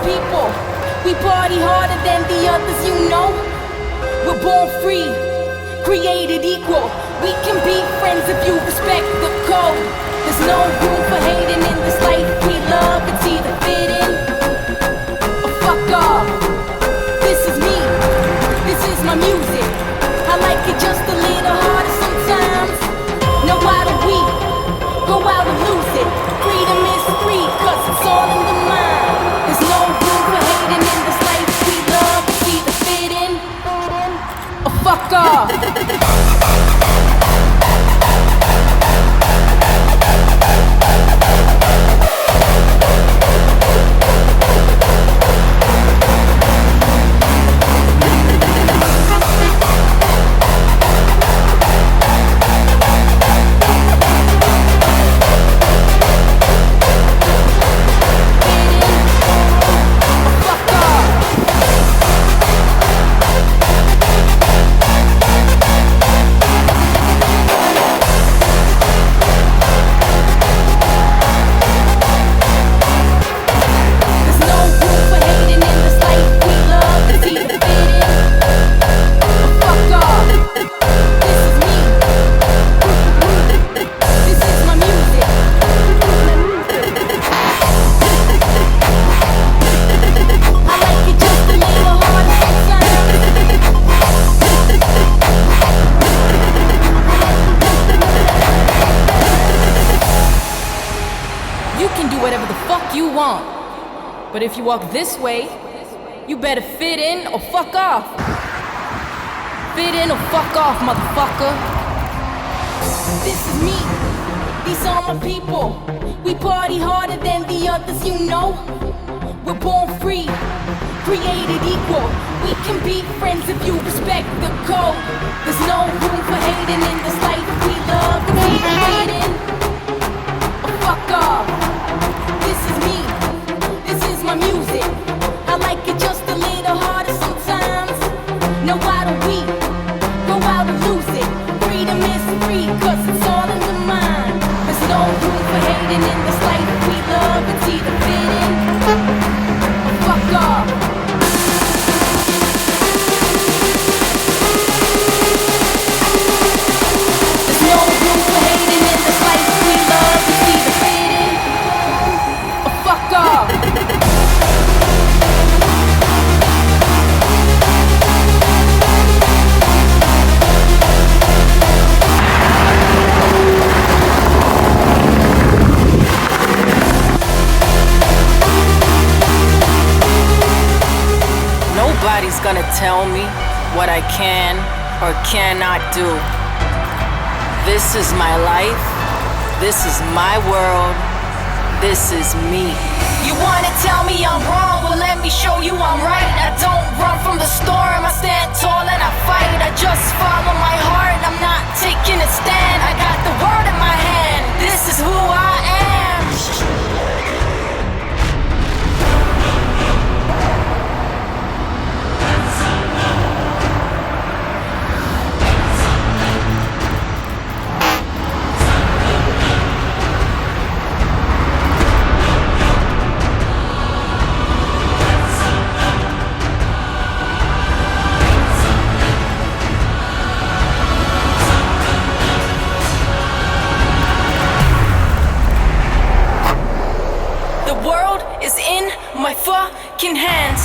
people. We party harder than the others, you know. We're born free, created equal. We can be friends if you respect the code. There's no room for hating in this life we love. It's either fit in or fuck off. This is me, this is my music. I like it just a little harder sometimes. Now why don't we go out and lose it? Freedom is free, cause it's all in the mind. There's no room for hating in this life we love. It's either fit in or fuck off. But if you walk this way, you better fit in or fuck off. Fit in or fuck off, motherfucker. This is me, these are my people. We party harder than the others, you know. We're born free, created equal. We can be friends if you respect the code. There's no room for hating in this life we love. It's either fit in or fuck off. This is me, this is my music. I like it just a little harder sometimes. Now why don't we go out and lose it? Freedom is free, cause it's all in the mind. There's no room for hating in this life we love. It's either fit in or fuck off. There's no room for hating in this life we love. It's either fit in or fuck off. Nobody's gonna tell me what I can or cannot do. This is my life. This is my world. This is me. You wanna tell me I'm wrong? Well, let me show you I'm right. I don't run from the storm. I stand tall and I fight. I just follow my heart. I'm not taking a stand. I got the word in my hand. This is who I am. The world is in my fucking hands.